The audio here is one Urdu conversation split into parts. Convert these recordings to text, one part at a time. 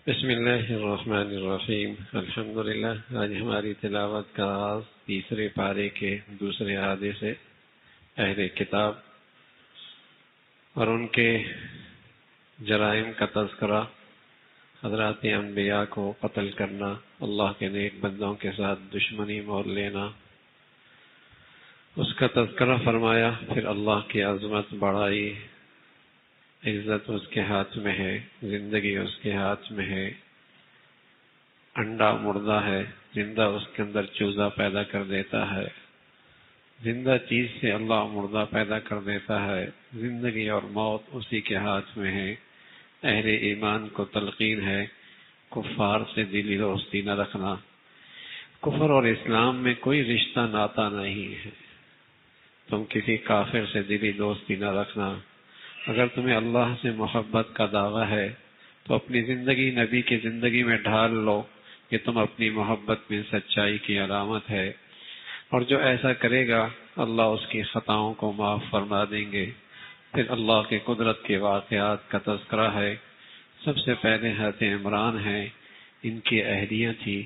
بسم اللہ الرحمن الرحیم الحمدللہ۔ آج ہماری تلاوت کا آغاز تیسرے پارے کے دوسرے احادیث سے اہل کتاب اور ان کے جرائم کا تذکرہ، حضرات انبیاء کو قتل کرنا، اللہ کے نیک بندوں کے ساتھ دشمنی مول لینا، اس کا تذکرہ فرمایا۔ پھر اللہ کی عظمت بڑائی، عزت اس کے ہاتھ میں ہے، زندگی اس کے ہاتھ میں ہے، انڈا مردہ ہے، زندہ اس کے اندر چوزا پیدا کر دیتا ہے، زندہ چیز سے اللہ مردہ پیدا کر دیتا ہے، زندگی اور موت اسی کے ہاتھ میں ہے۔ اہل ایمان کو تلقین ہے کفار سے دلی دوستی نہ رکھنا، کفر اور اسلام میں کوئی رشتہ ناتا نہیں ہے، تم کسی کافر سے دلی دوستی نہ رکھنا۔ اگر تمہیں اللہ سے محبت کا دعویٰ ہے تو اپنی زندگی نبی کی زندگی میں ڈھال لو، کہ تم اپنی محبت میں سچائی کی علامت ہے، اور جو ایسا کرے گا اللہ اس کی خطاؤں کو معاف فرما دیں گے۔ پھر اللہ کے قدرت کے واقعات کا تذکرہ ہے۔ سب سے پہلے حضرت عمران ہیں، ان کی اہلیہ تھی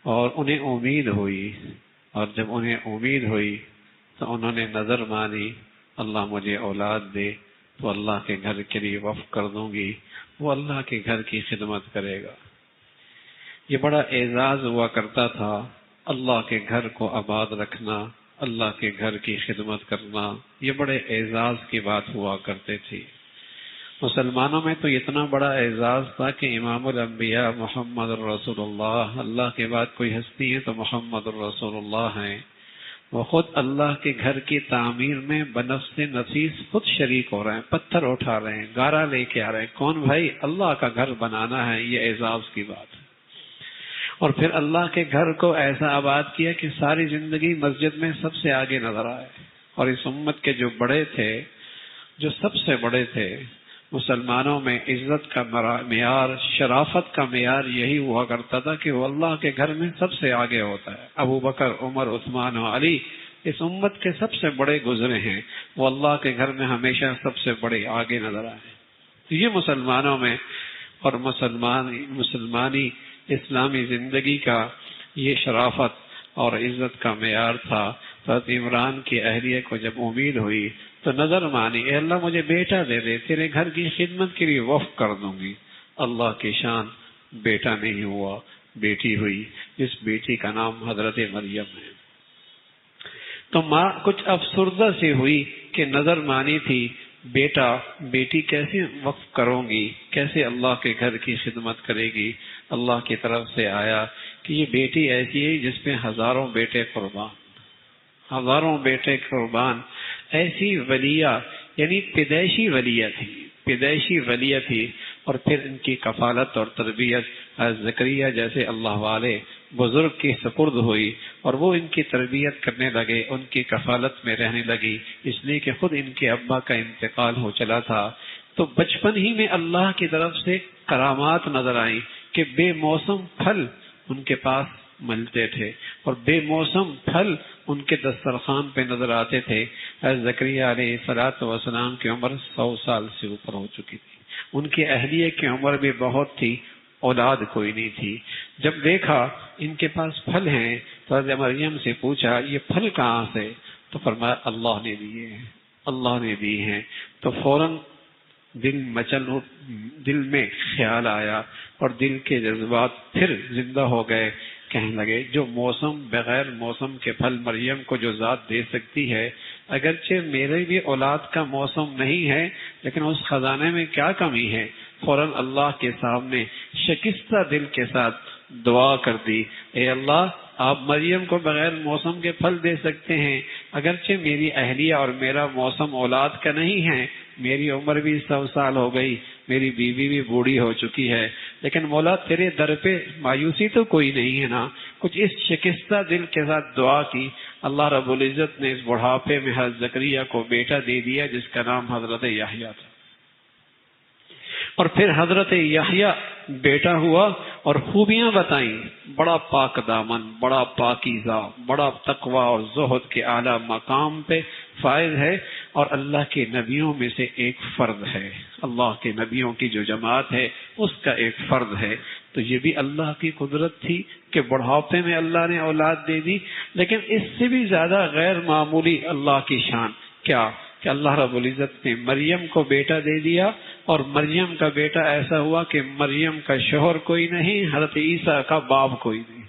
اور انہیں امید ہوئی، اور جب انہیں امید ہوئی تو انہوں نے نظر مانی، اللہ مجھے اولاد دے تو اللہ کے گھر کے لیے وقف کر دوں گی، وہ اللہ کے گھر کی خدمت کرے گا۔ یہ بڑا اعزاز ہوا کرتا تھا، اللہ کے گھر کو آباد رکھنا، اللہ کے گھر کی خدمت کرنا، یہ بڑے اعزاز کی بات ہوا کرتے تھی۔ مسلمانوں میں تو اتنا بڑا اعزاز تھا کہ امام الانبیاء محمد الرسول اللہ، اللہ کے بعد کوئی ہستی ہے تو محمد الرسول اللہ ہیں۔ وہ خود اللہ کے گھر کی تعمیر میں بنفس نفیس خود شریک ہو رہے ہیں، پتھر اٹھا رہے ہیں، گارا لے کے آ رہے ہیں۔ کون بھائی؟ اللہ کا گھر بنانا ہے، یہ اعزاز کی بات ہے۔ اور پھر اللہ کے گھر کو ایسا آباد کیا کہ ساری زندگی مسجد میں سب سے آگے نظر آئے، اور اس امت کے جو بڑے تھے، جو سب سے بڑے تھے مسلمانوں میں، عزت کا معیار، شرافت کا معیار یہی ہوا کرتا تھا کہ وہ اللہ کے گھر میں سب سے آگے ہوتا ہے۔ ابو بکر، عمر، عثمان و علی اس امت کے سب سے بڑے گزرے ہیں، وہ اللہ کے گھر میں ہمیشہ سب سے بڑے آگے نظر آئے۔ تو یہ مسلمانوں میں اور مسلمانی اسلامی زندگی کا یہ شرافت اور عزت کا معیار تھا۔ حضرت عمران کی اہلیہ کو جب امید ہوئی تو نظر مانی، اے اللہ مجھے بیٹا دے دے، تیرے گھر کی خدمت کے لیے وقف کر دوں گی۔ اللہ کی شان، بیٹا نہیں ہوا، بیٹی ہوئی، جس بیٹی کا نام حضرت مریم ہے۔ تو ماں کچھ افسردہ سی ہوئی کہ نظر مانی تھی، بیٹا بیٹی کیسے وقف کروں گی، کیسے اللہ کے گھر کی خدمت کرے گی۔ اللہ کی طرف سے آیا کہ یہ بیٹی ایسی ہے جس پہ ہزاروں بیٹے قربان، ہزاروں بیٹے قربان، ایسی ولیہ، یعنی پیدائشی ولیہ تھی، پیدائشی ولیہ تھی۔ اور پھر ان کی کفالت اور تربیت زکریا جیسے اللہ والے بزرگ کی سپرد ہوئی، اور وہ ان کی تربیت کرنے لگے، ان کی کفالت میں رہنے لگی، اس لیے کہ خود ان کے ابا کا انتقال ہو چلا تھا۔ تو بچپن ہی میں اللہ کی طرف سے کرامات نظر آئیں کہ بے موسم پھل ان کے پاس ملتے تھے، اور بے موسم پھل ان کے دسترخوان پہ نظر آتے تھے۔ حضرت زکریا علیہ السلام کی عمر 100 سال سے اوپر ہو چکی تھی، ان کی اہلیہ کی عمر بھی بہت تھی، اولاد کوئی نہیں تھی۔ جب دیکھا ان کے پاس پھل ہیں تو حضرت مریم سے پوچھا یہ پھل کہاں سے؟ تو فرمایا اللہ نے دیے ہیں، اللہ نے دیے ہیں۔ تو فوراً دل میں خیال آیا، اور دل کے جذبات پھر زندہ ہو گئے۔ کہنے لگے جو موسم بغیر موسم کے پھل مریم کو جو ذات دے سکتی ہے، اگرچہ میرے بھی اولاد کا موسم نہیں ہے لیکن اس خزانے میں کیا کمی ہے؟ فوراً اللہ کے سامنے شکستہ دل کے ساتھ دعا کر دی، اے اللہ آپ مریم کو بغیر موسم کے پھل دے سکتے ہیں، اگرچہ میری اہلیہ اور میرا موسم اولاد کا نہیں ہے، میری عمر بھی 100 سال ہو گئی، میری بیوی بھی بوڑھی ہو چکی ہے، لیکن مولا تیرے در پہ مایوسی تو کوئی نہیں ہے نا۔ کچھ اس شکستہ دل کے ساتھ دعا کی، اللہ رب العزت نے اس بڑھاپے میں حضرت زکریا کو بیٹا دے دیا جس کا نام حضرت یحییٰ تھا۔ اور پھر حضرت یحییٰ بیٹا ہوا اور خوبیاں بتائیں، بڑا پاک دامن، بڑا پاکیزہ، بڑا تقوی اور زہد کے اعلیٰ مقام پہ فائز ہے۔ اور اللہ کے نبیوں میں سے ایک فرد ہے، اللہ کے نبیوں کی جو جماعت ہے اس کا ایک فرد ہے۔ تو یہ بھی اللہ کی قدرت تھی کہ بڑھاپے میں اللہ نے اولاد دے دی، لیکن اس سے بھی زیادہ غیر معمولی اللہ کی شان کیا کہ اللہ رب العزت نے مریم کو بیٹا دے دیا، اور مریم کا بیٹا ایسا ہوا کہ مریم کا شوہر کوئی نہیں، حضرت عیسیٰ کا باپ کوئی نہیں۔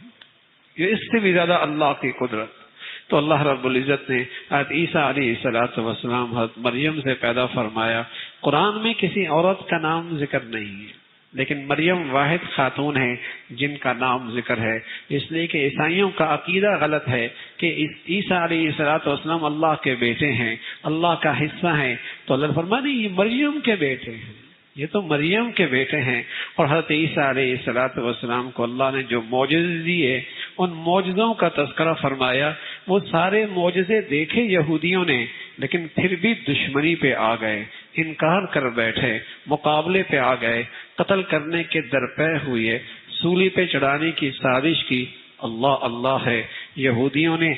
یہ اس سے بھی زیادہ اللہ کی قدرت۔ تو اللہ رب العزت نے حضرت عیسیٰ علیہ السلام حضرت مریم سے پیدا فرمایا۔ قرآن میں کسی عورت کا نام ذکر نہیں ہے، لیکن مریم واحد خاتون ہے جن کا نام ذکر ہے، اس لیے کہ عیسائیوں کا عقیدہ غلط ہے کہ عیسیٰ علیہ السلام اللہ کے بیٹے ہیں، اللہ کا حصہ ہیں۔ تو اللہ فرمایا نہیں، یہ مریم کے بیٹے ہیں، یہ تو مریم کے بیٹے ہیں۔ اور حضرت عیسیٰ علیہ السلام کو اللہ نے جو معجزے دیے، ان معجزوں کا تذکرہ فرمایا۔ وہ سارے معجزے دیکھے یہودیوں نے، لیکن پھر بھی دشمنی پہ آ گئے، انکار کر بیٹھے، مقابلے پہ آ گئے، قتل کرنے کے درپے ہوئے، سولی پہ چڑھانے کی سازش کی۔ اللہ اللہ ہے، یہودیوں نے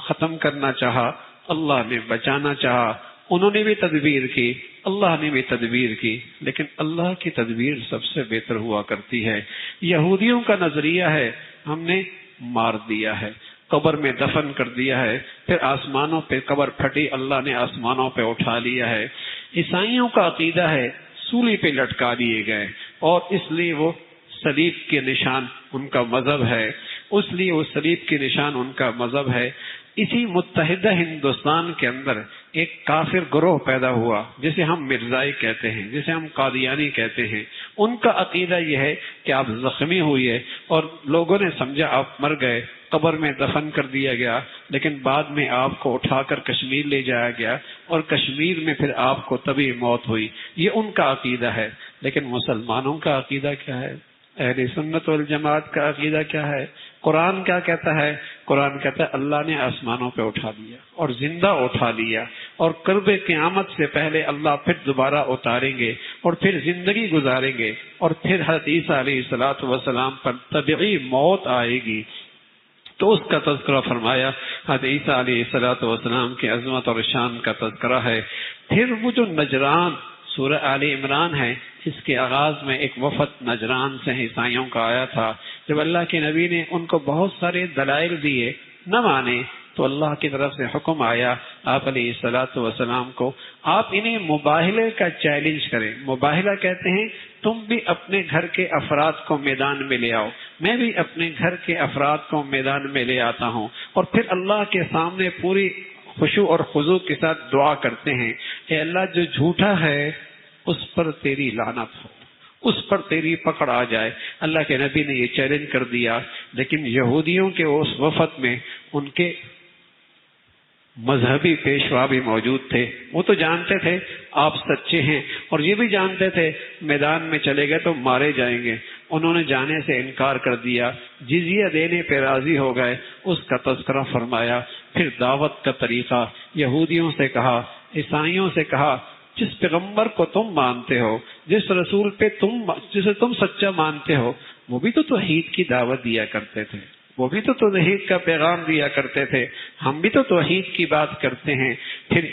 ختم کرنا چاہا، اللہ نے بچانا چاہا، انہوں نے بھی تدبیر کی، اللہ نے بھی تدبیر کی، لیکن اللہ کی تدبیر سب سے بہتر ہوا کرتی ہے۔ یہودیوں کا نظریہ ہے ہم نے مار دیا ہے، قبر میں دفن کر دیا ہے، پھر آسمانوں پہ قبر پھٹی، اللہ نے آسمانوں پہ اٹھا لیا ہے۔ عیسائیوں کا عقیدہ ہے سولی پہ لٹکا دیے گئے، اور اس لیے وہ صلیب کے نشان ان کا مذہب ہے، اس لیے وہ صلیب کے نشان ان کا مذہب ہے۔ اسی متحدہ ہندوستان کے اندر ایک کافر گروہ پیدا ہوا جسے ہم مرزائی کہتے ہیں، جسے ہم قادیانی کہتے ہیں۔ ان کا عقیدہ یہ ہے کہ آپ زخمی ہوئے اور لوگوں نے سمجھا آپ مر گئے، قبر میں دفن کر دیا گیا، لیکن بعد میں آپ کو اٹھا کر کشمیر لے جایا گیا، اور کشمیر میں پھر آپ کو طبی موت ہوئی۔ یہ ان کا عقیدہ ہے۔ لیکن مسلمانوں کا عقیدہ کیا ہے؟ اہل سنت والجماعت کا عقیدہ کیا ہے؟ قرآن کیا کہتا ہے؟ قرآن کہتا ہے اللہ نے آسمانوں پہ اٹھا دیا اور زندہ اٹھا لیا، اور قرب قیامت سے پہلے اللہ پھر دوبارہ اتاریں گے اور پھر زندگی گزاریں گے، اور پھر حضرت عیسیٰ علیہ السلام پر طبعی موت آئے گی۔ تو اس کا تذکرہ فرمایا، حضرت عیسیٰ علیہ السلام کی عظمت اور شان کا تذکرہ ہے۔ پھر وہ جو نجران سورہ آل عمران ہے، اس کے آغاز میں ایک وفد نجران سے عیسائیوں کا آیا تھا۔ جب اللہ کے نبی نے ان کو بہت سارے دلائل دیے، نہ مانے، تو اللہ کی طرف سے حکم آیا آپ علیہ السلام کو، آپ انہیں مباہلے کا چیلنج کریں۔ مباہلہ کہتے ہیں تم بھی اپنے گھر کے افراد کو میدان میں لے آؤ، میں بھی اپنے گھر کے افراد کو میدان میں لے آتا ہوں، اور پھر اللہ کے سامنے پوری خشوع اور خضوع کے ساتھ دعا کرتے ہیں، اے اللہ جو جھوٹا ہے اس پر تیری لعنت ہو، اس پر تیری پکڑ آ جائے۔ اللہ کے نبی نے یہ چیلنج کر دیا، لیکن یہودیوں کے اس وفد میں ان کے مذہبی پیشوا بھی موجود تھے۔ وہ تو جانتے تھے آپ سچے ہیں، اور یہ بھی جانتے تھے میدان میں چلے گئے تو مارے جائیں گے۔ انہوں نے جانے سے انکار کر دیا، جزیہ دینے پہ راضی ہو گئے۔ اس کا تذکرہ فرمایا۔ پھر دعوت کا طریقہ، یہودیوں سے کہا، عیسائیوں سے کہا، جس پیغمبر کو تم مانتے ہو، جس رسول پہ جسے تم سچا مانتے ہو، وہ بھی تو توحید کی دعوت دیا کرتے تھے، وہ بھی تو توحید کا پیغام دیا کرتے تھے، ہم بھی تو توحید کی بات کرتے ہیں۔ پھر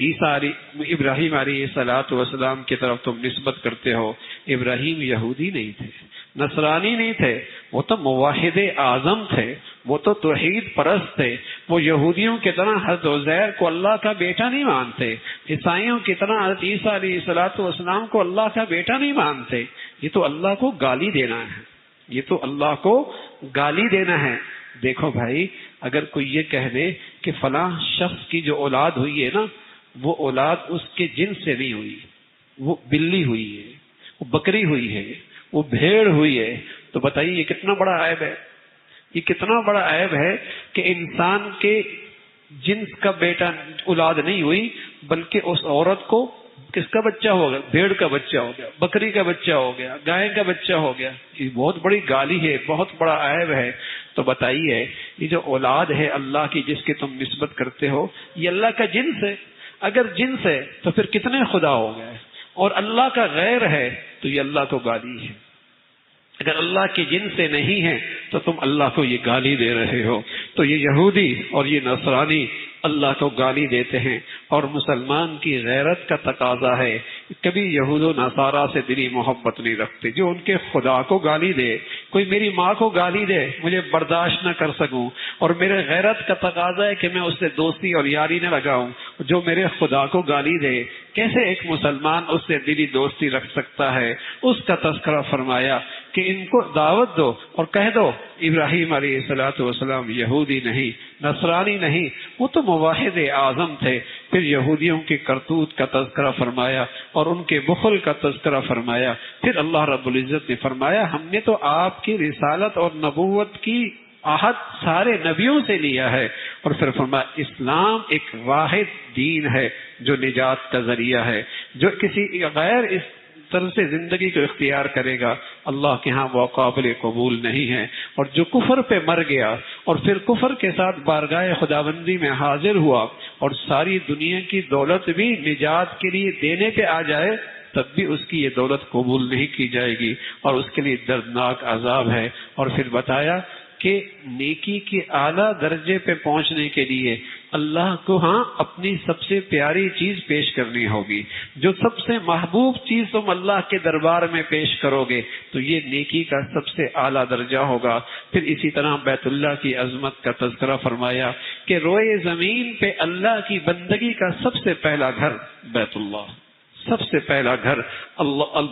ابراہیم علیہ السلام کی طرف تم نسبت کرتے ہو۔ ابراہیم یہودی نہیں تھے، نصرانی نہیں تھے، وہ تو موحد اعظم تھے، وہ تو توحید پرست تھے۔ وہ یہودیوں کی طرح حضرت عزیر کو اللہ کا بیٹا نہیں مانتے، عیسائیوں کی طرح حضرت عیسیٰ علیہ السلام کو اللہ کا بیٹا نہیں مانتے۔ یہ تو اللہ کو گالی دینا ہے، یہ تو اللہ کو گالی دینا ہے۔ دیکھو بھائی، اگر کوئی یہ کہہ دے کہ فلاں شخص کی جو اولاد ہوئی ہے نا، وہ اولاد اس کے جنس سے نہیں ہوئی، وہ بلی ہوئی ہے، وہ بکری ہوئی ہے، وہ بھیڑ ہوئی ہے، تو بتائیے یہ کتنا بڑا عیب ہے، یہ کتنا بڑا عیب ہے کہ انسان کے جنس کا بیٹا اولاد نہیں ہوئی، بلکہ اس عورت کو کس کا بچہ ہو گیا؟ بھیڑ کا بچہ ہو گیا، بکری کا بچہ ہو گیا، گائے کا بچہ ہو گیا۔ یہ بہت بڑی گالی ہے، بہت بڑا عیب ہے۔ تو بتائیے یہ جو اولاد ہے اللہ کی جس کی تم نسبت کرتے ہو، یہ اللہ کا جنس ہے؟ اگر جنس ہے تو پھر کتنے خدا ہو گئے؟ اور اللہ کا غیر ہے تو یہ اللہ کو گالی ہے۔ اگر اللہ کے جن سے نہیں ہے تو تم اللہ کو یہ گالی دے رہے ہو۔ تو یہ یہودی اور یہ نصرانی اللہ کو گالی دیتے ہیں، اور مسلمان کی غیرت کا تقاضا ہے. کبھی یہود و نصارہ سے دلی محبت نہیں رکھتے. جو ان کے خدا کو گالی دے، کوئی میری ماں کو گالی دے، مجھے برداشت نہ کر سکوں، اور میرے غیرت کا تقاضا ہے کہ میں اس سے دوستی اور یاری نہ لگاؤں. جو میرے خدا کو گالی دے، کیسے ایک مسلمان اس سے دلی دوستی رکھ سکتا ہے؟ اس کا تذکرہ فرمایا کہ ان کو دعوت دو اور کہہ دو ابراہیم علیہ السلام یہودی نہیں، نصرانی نہیں، وہ تو موحد اعظم تھے. پھر یہودیوں کی کرتوت کا تذکرہ فرمایا اور ان کے بخل کا تذکرہ فرمایا. پھر اللہ رب العزت نے فرمایا ہم نے تو آپ کی رسالت اور نبوت کی عہد سارے نبیوں سے لیا ہے. اور پھر فرمایا اسلام ایک واحد دین ہے جو نجات کا ذریعہ ہے. جو کسی غیر اس طرح سے زندگی کو اختیار کرے گا اللہ کے ہاں وہ قابل قبول نہیں ہے. اور جو کفر پہ مر گیا اور پھر کفر کے ساتھ بارگاہ خداوندی میں حاضر ہوا اور ساری دنیا کی دولت بھی نجات کے لیے دینے پہ آ جائے، تب بھی اس کی یہ دولت قبول نہیں کی جائے گی اور اس کے لیے دردناک عذاب ہے. اور پھر بتایا کہ نیکی کے اعلیٰ درجے پہ پہنچنے کے لیے اللہ کو ہاں اپنی سب سے پیاری چیز پیش کرنی ہوگی. جو سب سے محبوب چیز تم اللہ کے دربار میں پیش کرو گے تو یہ نیکی کا سب سے اعلیٰ درجہ ہوگا. پھر اسی طرح بیت اللہ کی عظمت کا تذکرہ فرمایا کہ روئے زمین پہ اللہ کی بندگی کا سب سے پہلا گھر بیت اللہ، سب سے پہلا گھر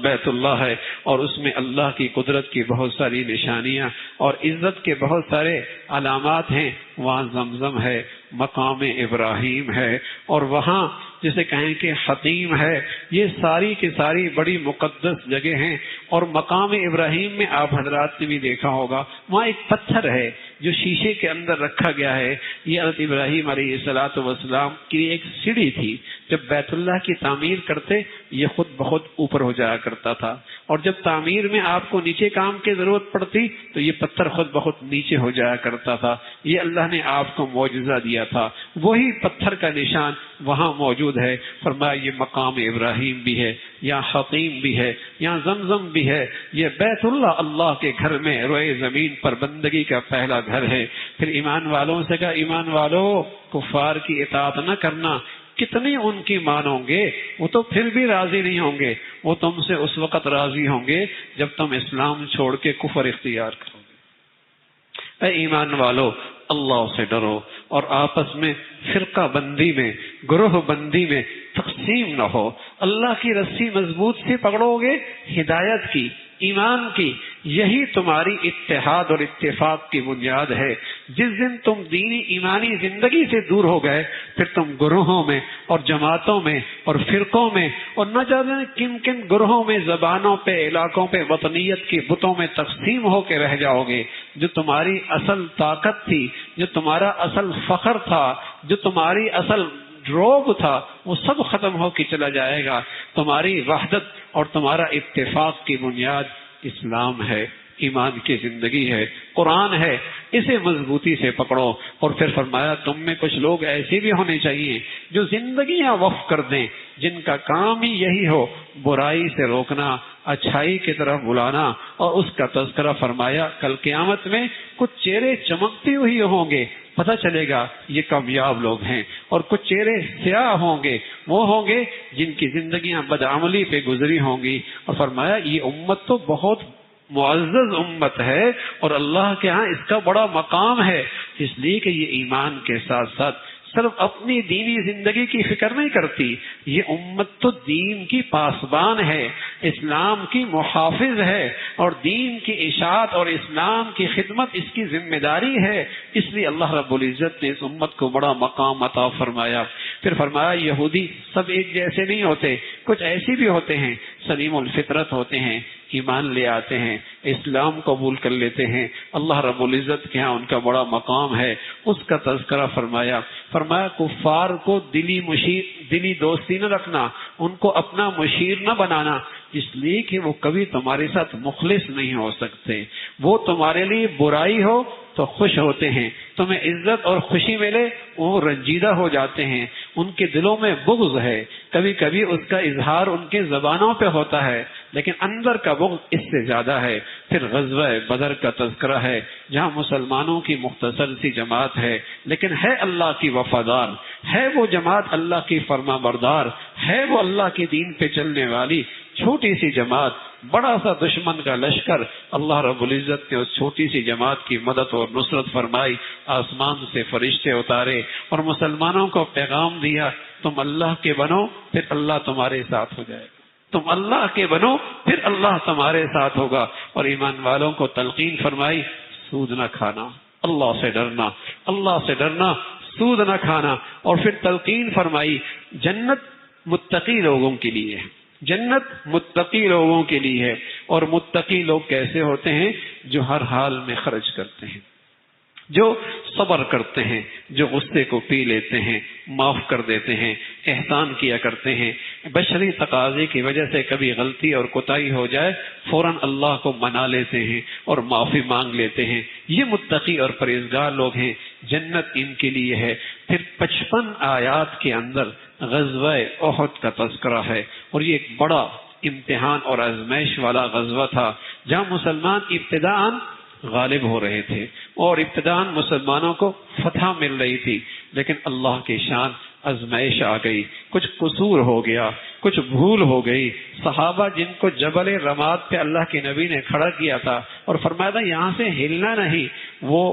بیت اللہ ہے. اور اس میں اللہ کی قدرت کی بہت ساری نشانیاں اور عزت کے بہت سارے علامات ہیں. وہاں زمزم ہے، مقام ابراہیم ہے، اور وہاں جسے کہیں کہ حتیم ہے. یہ ساری کی ساری بڑی مقدس جگہ ہیں. اور مقام ابراہیم میں آپ حضرات نے بھی دیکھا ہوگا وہاں ایک پتھر ہے جو شیشے کے اندر رکھا گیا ہے. یہ حضرت ابراہیم علیہ السلام کی ایک سیڑھی تھی. جب بیت اللہ کی تعمیر کرتے یہ خود بہت اوپر ہو جایا کرتا تھا، اور جب تعمیر میں آپ کو نیچے کام کی ضرورت پڑتی تو یہ پتھر خود بہت نیچے ہو جایا کرتا تھا. یہ اللہ نے آپ کو معجزہ دیا تھا. وہی پتھر کا نشان وہاں موجود ہے. فرمایا یہ مقام ابراہیم بھی ہے، یہاں حتیم بھی ہے، یہاں زمزم بھی ہے. یہ بیت اللہ اللہ کے گھر میں روئے زمین پر بندگی کا پہلا گھر ہے. پھر ایمان والوں سے کہا ایمان والوں کفار کی اطاعت نہ کرنا. کتنی ان کی مانو گے وہ تو پھر بھی راضی نہیں ہوں گے. وہ تم سے اس وقت راضی ہوں گے جب تم اسلام چھوڑ کے کفر اختیار کرو گے. اے ایمان والو اللہ سے ڈرو اور آپس میں فرقہ بندی میں، گروہ بندی میں تقسیم نہ ہو. اللہ کی رسی مضبوط سے پکڑو گے ہدایت کی، ایمان کی. یہی تمہاری اتحاد اور اتفاق کی بنیاد ہے. جس دن تم دینی ایمانی زندگی سے دور ہو گئے پھر تم گروہوں میں اور جماعتوں میں اور فرقوں میں اور نہ جانے کن کن گروہوں میں، زبانوں پہ، علاقوں پہ، وطنیت کی بتوں میں تقسیم ہو کے رہ جاؤ گے. جو تمہاری اصل طاقت تھی، جو تمہارا اصل فخر تھا، جو تمہاری اصل روب تھا، وہ سب ختم ہو کے چلا جائے گا. تمہاری وحدت اور تمہارا اتفاق کی بنیاد اسلام ہے، ایمان کی زندگی ہے، قرآن ہے. اسے مضبوطی سے پکڑو. اور پھر فرمایا تم میں کچھ لوگ ایسے بھی ہونے چاہیے جو زندگیاں وقف کر دیں، جن کا کام ہی یہی ہو برائی سے روکنا، اچھائی کی طرف بلانا. اور اس کا تذکرہ فرمایا کل قیامت میں کچھ چہرے چمکتے ہوئے ہوں گے، پتہ چلے گا یہ کامیاب لوگ ہیں. اور کچھ چہرے سیاہ ہوں گے، وہ ہوں گے جن کی زندگیاں بدعملی پہ گزری ہوں گی. اور فرمایا یہ امت تو بہت معزز امت ہے اور اللہ کے ہاں اس کا بڑا مقام ہے، اس لیے کہ یہ ایمان کے ساتھ ساتھ صرف اپنی دینی زندگی کی فکر نہیں کرتی. یہ امت تو دین کی پاسبان ہے، اسلام کی محافظ ہے، اور دین کی اشاعت اور اسلام کی خدمت اس کی ذمہ داری ہے. اس لیے اللہ رب العزت نے اس امت کو بڑا مقام عطا فرمایا. پھر فرمایا یہودی سب ایک جیسے نہیں ہوتے، کچھ ایسے بھی ہوتے ہیں سلیم الفطرت ہوتے ہیں، ایمان لے آتے ہیں، اسلام قبول کر لیتے ہیں. اللہ رب العزت کے ہاں ان کا بڑا مقام ہے. اس کا تذکرہ فرمایا کفار کو دلی دوستی نہ رکھنا، ان کو اپنا مشیر نہ بنانا، اس لیے کہ وہ کبھی تمہارے ساتھ مخلص نہیں ہو سکتے. وہ تمہارے لیے برائی ہو تو خوش ہوتے ہیں، تمہیں عزت اور خوشی ملے وہ رنجیدہ ہو جاتے ہیں. ان کے دلوں میں بغض ہے، کبھی کبھی اس کا اظہار ان کے زبانوں پہ ہوتا ہے لیکن اندر کا بغض اس سے زیادہ ہے۔ پھر غزوہ بدر کا تذکرہ ہے جہاں مسلمانوں کی مختصر سی جماعت ہے لیکن ہے اللہ کی وفادار، ہے وہ جماعت اللہ کی فرما بردار، ہے وہ اللہ کے دین پہ چلنے والی چھوٹی سی جماعت، بڑا سا دشمن کا لشکر۔ اللہ رب العزت نے اس چھوٹی سی جماعت کی مدد اور نصرت فرمائی، آسمان سے فرشتے اتارے اور مسلمانوں کو پیغام دیا، تم اللہ کے بنو پھر اللہ تمہارے ساتھ ہو جائے گا، تم اللہ کے بنو پھر اللہ تمہارے ساتھ ہوگا۔ اور ایمان والوں کو تلقین فرمائی، سود نہ کھانا، اللہ سے ڈرنا، اللہ سے ڈرنا، سود نہ کھانا۔ اور پھر تلقین فرمائی، جنت متقی لوگوں کے لیے ہے، جنت متقی لوگوں کے لیے ہے۔ اور متقی لوگ کیسے ہوتے ہیں؟ جو ہر حال میں خرچ کرتے ہیں، جو صبر کرتے ہیں، جو غصے کو پی لیتے ہیں، معاف کر دیتے ہیں، احسان کیا کرتے ہیں۔ بشری تقاضے کی وجہ سے کبھی غلطی اور کوتاہی ہو جائے فوراً اللہ کو منا لیتے ہیں اور معافی مانگ لیتے ہیں۔ یہ متقی اور پرہیزگار لوگ ہیں، جنت ان کے لیے ہے۔ پھر 55 آیات کے اندر غزوہ احد کا تذکرہ ہے، اور یہ ایک بڑا امتحان اور آزمائش والا غزوہ تھا جہاں مسلمان ابتداءً غالب ہو رہے تھے اور ابتداءً مسلمانوں کو فتح مل رہی تھی، لیکن اللہ کی شان آزمائش آ گئی، کچھ قصور ہو گیا، کچھ بھول ہو گئی۔ صحابہ جن کو جبل رماد پہ اللہ کے نبی نے کھڑا کیا تھا اور فرمایا تھا یہاں سے ہلنا نہیں، وہ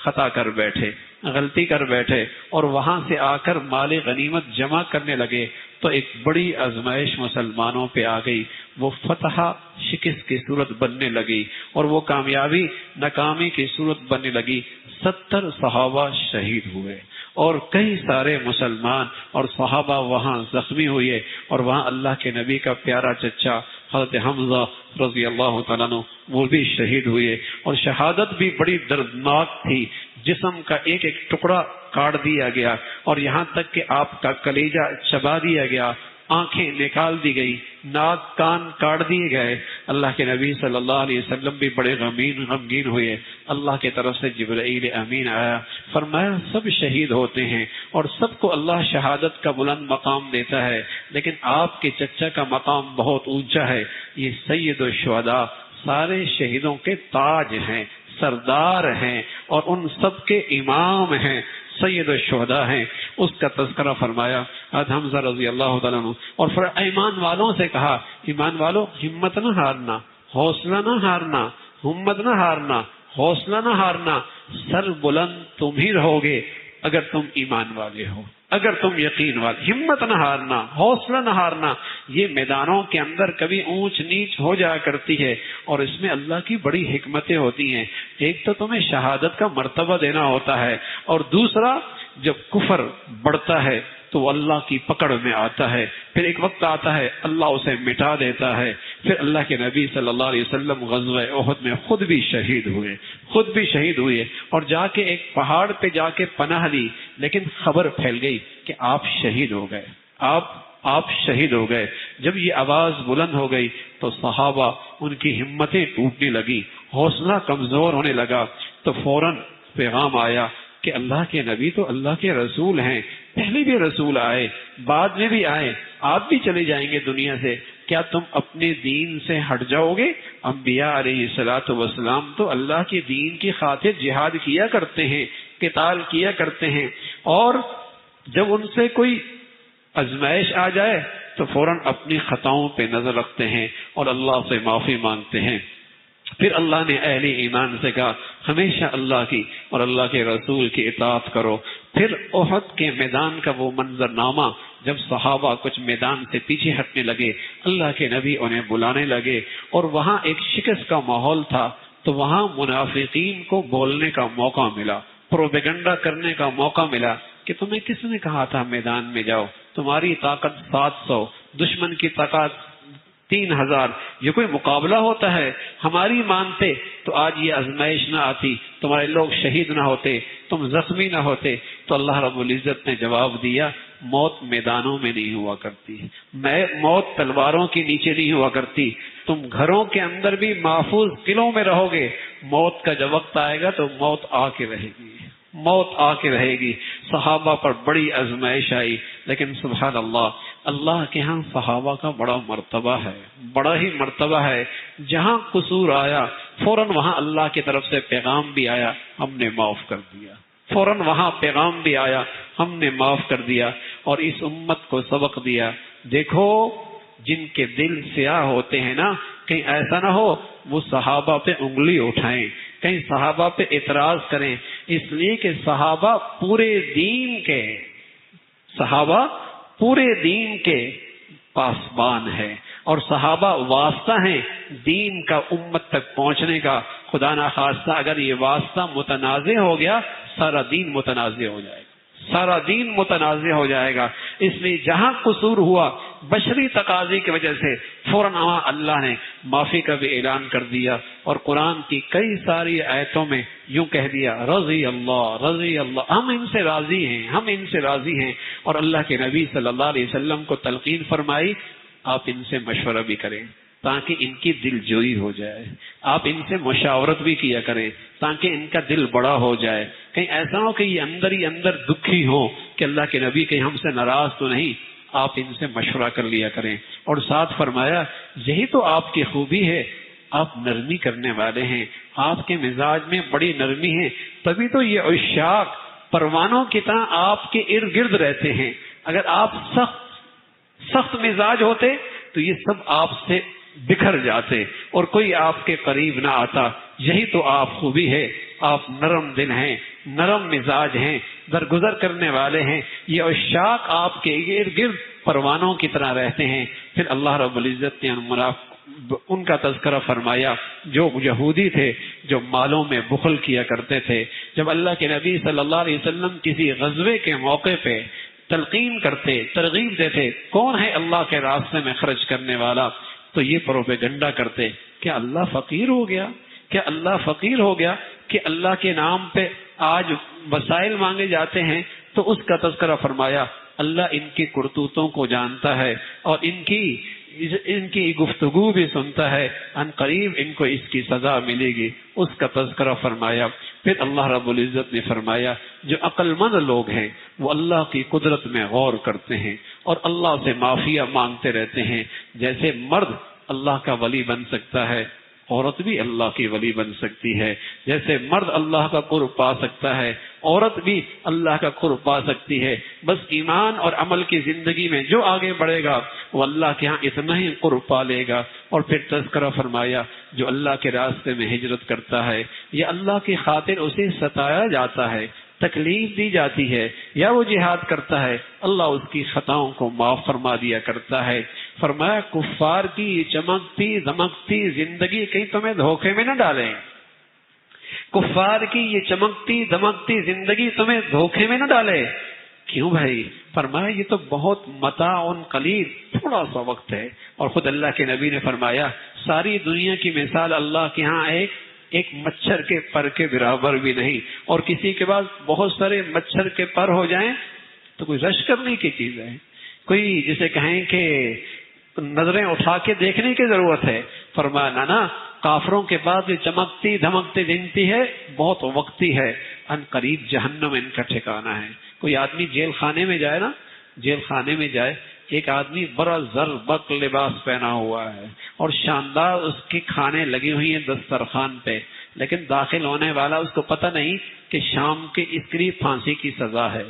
خطا کر بیٹھے، غلطی کر بیٹھے اور وہاں سے آ کر مال غنیمت جمع کرنے لگے تو ایک بڑی آزمائش مسلمانوں پہ آ گئی۔ وہ فتح شکست کی صورت بننے لگی اور وہ کامیابی ناکامی کی صورت بننے لگی۔ 70 صحابہ شہید ہوئے اور کئی سارے مسلمان اور صحابہ وہاں زخمی ہوئے، اور وہاں اللہ کے نبی کا پیارا چچا حضرت حمزہ رضی اللہ تعالیٰ عنہ وہ بھی شہید ہوئے، اور شہادت بھی بڑی دردناک تھی۔ جسم کا ایک ایک ٹکڑا کاٹ دیا گیا اور یہاں تک کہ آپ کا کلیجہ چبا دیا گیا، آنکھیں نکال دی گئی، ناک کان کاٹ دیے گئے۔ اللہ کے نبی صلی اللہ علیہ وسلم بھی بڑے غمگین ہوئے۔ اللہ کی طرف سے جبرائیل امین آیا، فرمایا سب شہید ہوتے ہیں اور سب کو اللہ شہادت کا بلند مقام دیتا ہے، لیکن آپ کے چچا کا مقام بہت اونچا ہے۔ یہ سید الشہداء سارے شہیدوں کے تاج ہیں، سردار ہیں اور ان سب کے امام ہیں، سید الشہداء ہیں۔ اس کا تذکرہ فرمایا حضرت حمزہ رضی اللہ تعالیٰ عنہ، اور پھر ایمان والوں سے کہا ایمان والوں ہمت نہ ہارنا، حوصلہ نہ ہارنا، ہمت نہ ہارنا، حوصلہ نہ ہارنا، سر بلند تم ہی رہو گے اگر تم ایمان والے ہو، اگر تم یقین والے، ہمت نہ ہارنا، حوصلہ نہ ہارنا۔ یہ میدانوں کے اندر کبھی اونچ نیچ ہو جایا کرتی ہے اور اس میں اللہ کی بڑی حکمتیں ہوتی ہیں۔ ایک تو تمہیں شہادت کا مرتبہ دینا ہوتا ہے، اور دوسرا جب کفر بڑھتا ہے تو وہ اللہ کی پکڑ میں آتا ہے، پھر ایک وقت آتا ہے اللہ اسے مٹا دیتا ہے۔ پھر اللہ کے نبی صلی اللہ علیہ وسلم غزوہ احد میں خود بھی شہید ہوئے اور جا کے ایک پہاڑ پہ جا کے پناہ لی، لیکن خبر پھیل گئی کہ آپ شہید ہو گئے، آپ شہید ہو گئے۔ جب یہ آواز بلند ہو گئی تو صحابہ ان کی ہمتیں ٹوٹنے لگی، حوصلہ کمزور ہونے لگا، تو فوراً پیغام آیا کہ اللہ کے نبی تو اللہ کے رسول ہیں، پہلے بھی رسول آئے، بعد میں بھی آئے، آپ بھی چلے جائیں گے دنیا سے، کیا تم اپنے دین سے ہٹ جاؤ گے؟ انبیاء علیہ الصلوۃ والسلام تو اللہ کے دین کی خاطر جہاد کیا کرتے ہیں، قتال کیا کرتے ہیں، اور جب ان سے کوئی آزمائش آ جائے تو فوراً اپنی خطاؤں پہ نظر رکھتے ہیں اور اللہ سے معافی مانگتے ہیں۔ پھر اللہ نے اہل ایمان سے کہا ہمیشہ اللہ کی اور اللہ کے رسول کی اطاعت کرو۔ پھر احد کے میدان کا وہ منظرنامہ، جب صحابہ کچھ میدان سے پیچھے ہٹنے لگے، اللہ کے نبی انہیں بلانے لگے اور وہاں ایک شکست کا ماحول تھا، تو وہاں منافقین کو بولنے کا موقع ملا، پروپیگنڈا کرنے کا موقع ملا کہ تمہیں کس نے کہا تھا میدان میں جاؤ، تمہاری طاقت 700، دشمن کی طاقت 3000، یہ کوئی مقابلہ ہوتا ہے؟ ہماری مانتے تو آج یہ آزمائش نہ آتی، تمہارے لوگ شہید نہ ہوتے، تم زخمی نہ ہوتے۔ تو اللہ رب العزت نے جواب دیا موت میدانوں میں نہیں ہوا کرتی، موت تلواروں کے نیچے نہیں ہوا کرتی، تم گھروں کے اندر بھی محفوظ قلعوں میں رہو گے، موت کا جب وقت آئے گا تو موت آ کے رہے گی، موت آ کے رہے گی۔ صحابہ پر بڑی آزمائش آئی، لیکن سبحان اللہ، اللہ کے ہاں صحابہ کا بڑا مرتبہ ہے، بڑا ہی مرتبہ ہے۔ جہاں قصور آیا فوراً وہاں اللہ کی طرف سے پیغام بھی آیا، ہم نے معاف کر دیا، فوراً وہاں پیغام بھی آیا، ہم نے معاف کر دیا، اور اس امت کو سبق دیا۔ دیکھو جن کے دل سیاہ ہوتے ہیں نا، کہیں ایسا نہ ہو وہ صحابہ پہ انگلی اٹھائیں، کہیں صحابہ پہ اعتراض کریں، اس لیے کہ صحابہ پورے دین کے پاسبان ہیں، اور صحابہ واسطہ ہیں دین کا امت تک پہنچنے کا۔ خدا نخواستہ اگر یہ واسطہ متنازع ہو گیا، سارا دین متنازع ہو جائے گا، سارا دین متنازع ہو جائے گا۔ اس لیے جہاں قصور ہوا بشری تقاضے کی وجہ سے، فوراً اللہ نے معافی کا بھی اعلان کر دیا، اور قرآن کی کئی ساری آیتوں میں یوں کہہ دیا، رضی اللہ، ہم ان سے راضی ہیں، ہم ان سے راضی ہیں۔ اور اللہ کے نبی صلی اللہ علیہ وسلم کو تلقین فرمائی، آپ ان سے مشورہ بھی کریں تاکہ ان کی دل جوئی ہو جائے، آپ ان سے مشاورت بھی کیا کریں تاکہ ان کا دل بڑا ہو جائے۔ کہیں ایسا ہو کہ یہ اندر ہی اندر دکھی ہو کہ اللہ کے نبی کہیں ہم سے ناراض تو نہیں، آپ ان سے مشورہ کر لیا کریں۔ اور ساتھ فرمایا یہی تو آپ کی خوبی ہے، آپ نرمی کرنے والے ہیں، آپ کے مزاج میں بڑی نرمی ہے، تبھی تو یہ عشاق پروانوں کی طرح آپ کے ارد گرد رہتے ہیں۔ اگر آپ سخت مزاج ہوتے تو یہ سب آپ سے بکھر جاتے اور کوئی آپ کے قریب نہ آتا۔ یہی تو آپ خوبی ہے، آپ نرم دل ہیں، نرم مزاج ہیں، درگزر کرنے والے ہیں، یہ عشاق آپ کے ارد گرد پروانوں کی طرح رہتے ہیں۔ پھر اللہ رب العزت نے ان کا تذکرہ فرمایا جو یہودی تھے، جو مالوں میں بخل کیا کرتے تھے۔ جب اللہ کے نبی صلی اللہ علیہ وسلم کسی غزوے کے موقع پہ تلقین کرتے، ترغیب دیتے، کون ہے اللہ کے راستے میں خرچ کرنے والا، تو یہ پروپیگنڈا کرتے، کیا اللہ فقیر ہو گیا، کیا اللہ فقیر ہو گیا کہ اللہ کے نام پہ آج وسائل مانگے جاتے ہیں؟ تو اس کا تذکرہ فرمایا، اللہ ان کی کرتوتوں کو جانتا ہے اور ان کی گفتگو بھی سنتا ہے، ان قریب ان کو اس کی سزا ملے گی، اس کا تذکرہ فرمایا۔ پھر اللہ رب العزت نے فرمایا جو عقل مند لوگ ہیں وہ اللہ کی قدرت میں غور کرتے ہیں اور اللہ سے معافیہ مانگتے رہتے ہیں۔ جیسے مرد اللہ کا ولی بن سکتا ہے، عورت بھی اللہ کی ولی بن سکتی ہے۔ جیسے مرد اللہ کا قرب پا سکتا ہے، عورت بھی اللہ کا قرب پا سکتی ہے۔ بس ایمان اور عمل کی زندگی میں جو آگے بڑھے گا وہ اللہ کے ہاں اتنا ہی قرب پا لے گا۔ اور پھر تذکرہ فرمایا جو اللہ کے راستے میں ہجرت کرتا ہے یا اللہ کی خاطر اسے ستایا جاتا ہے، تکلیف دی جاتی ہے، یا وہ جہاد کرتا ہے، اللہ اس کی خطاؤں کو معاف فرما دیا کرتا ہے۔ فرمایا کفار کی یہ چمکتی دمکتی زندگی کہیں تمہیں دھوکے میں نہ ڈالیں، کفار کی یہ چمکتی دمکتی زندگی تمہیں دھوکے میں نہ ڈالے۔ کیوں بھائی؟ فرمایا یہ تو بہت متاع قلیل، تھوڑا سا وقت ہے۔ اور خود اللہ کے نبی نے فرمایا ساری دنیا کی مثال اللہ کے ہاں ایک مچھر کے پر کے برابر بھی نہیں، اور کسی کے پاس بہت سارے مچھر کے پر ہو جائیں تو کوئی رش کرنے کی چیز ہے، کوئی جسے کہیں کہ نظریں اٹھا کے دیکھنے کی ضرورت ہے۔ فرمایا نا کافروں کے بعد یہ چمکتی دھمکتی زندگی ہے بہت وقتی ہے، ان قریب جہنم ان کا ٹھکانہ ہے۔ کوئی آدمی جیل خانے میں جائے نا، جیل خانے میں جائے، ایک آدمی بڑا زربق لباس پہنا ہوا ہے اور شاندار اس کی کھانے لگی ہوئی ہیں دسترخوان پہ، لیکن داخل ہونے والا اس کو پتہ نہیں کہ شام کے اس کے لیے پھانسی کی سزا ہے۔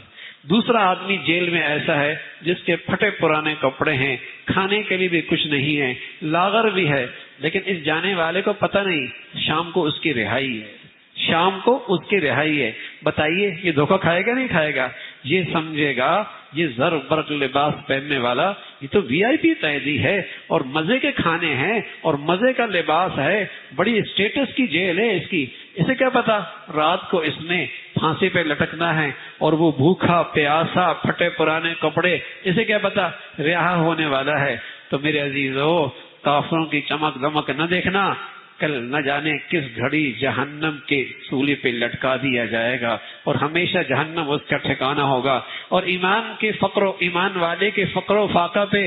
دوسرا آدمی جیل میں ایسا ہے جس کے پھٹے پرانے کپڑے ہیں، کھانے کے لیے بھی کچھ نہیں ہے، لاغر بھی ہے، لیکن اس جانے والے کو پتہ نہیں شام کو اس کی رہائی ہے، شام کو اس کی رہائی ہے۔ بتائیے یہ دھوکہ کھائے گا نہیں کھائے گا؟ یہ سمجھے گا یہ زر برق لباس پہننے والا یہ تو وی آئی پی قیدی ہے اور مزے کے کھانے ہیں اور مزے کا لباس ہے، بڑی اسٹیٹس کی جیل ہے اس کی۔ اسے کیا پتا رات کو اس نے پھانسی پہ لٹکنا ہے اور وہ بھوکھا پیاسا پھٹے پرانے کپڑے، اسے کیا پتا رہا ہونے والا ہے۔ تو میرے عزیزو کافروں کی چمک دمک نہ دیکھنا، کل نہ جانے کس گھڑی جہنم کے سولی پہ لٹکا دیا جائے گا اور ہمیشہ جہنم اس کا ٹھکانہ ہوگا۔ اور ایمان والے کے فقر و فاقہ پہ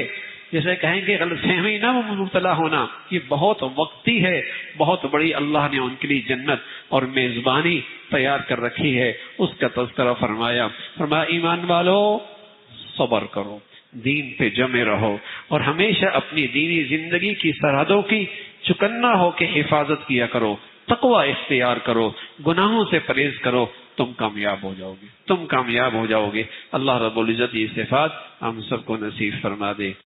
جیسے کہیں کہ غلط فہمی نہ مبتلا ہونا، یہ بہت وقتی ہے، بہت بڑی اللہ نے ان کے لیے جنت اور میزبانی تیار کر رکھی ہے، اس کا تذکرہ فرمایا ایمان والو صبر کرو، دین پہ جمے رہو اور ہمیشہ اپنی دینی زندگی کی سرحدوں کی چکنا ہو کے حفاظت کیا کرو، تقوی اختیار کرو، گناہوں سے پرہیز کرو، تم کامیاب ہو جاؤ گے۔ اللہ رب العزت یہ صفات ہم سب کو نصیب فرما دے۔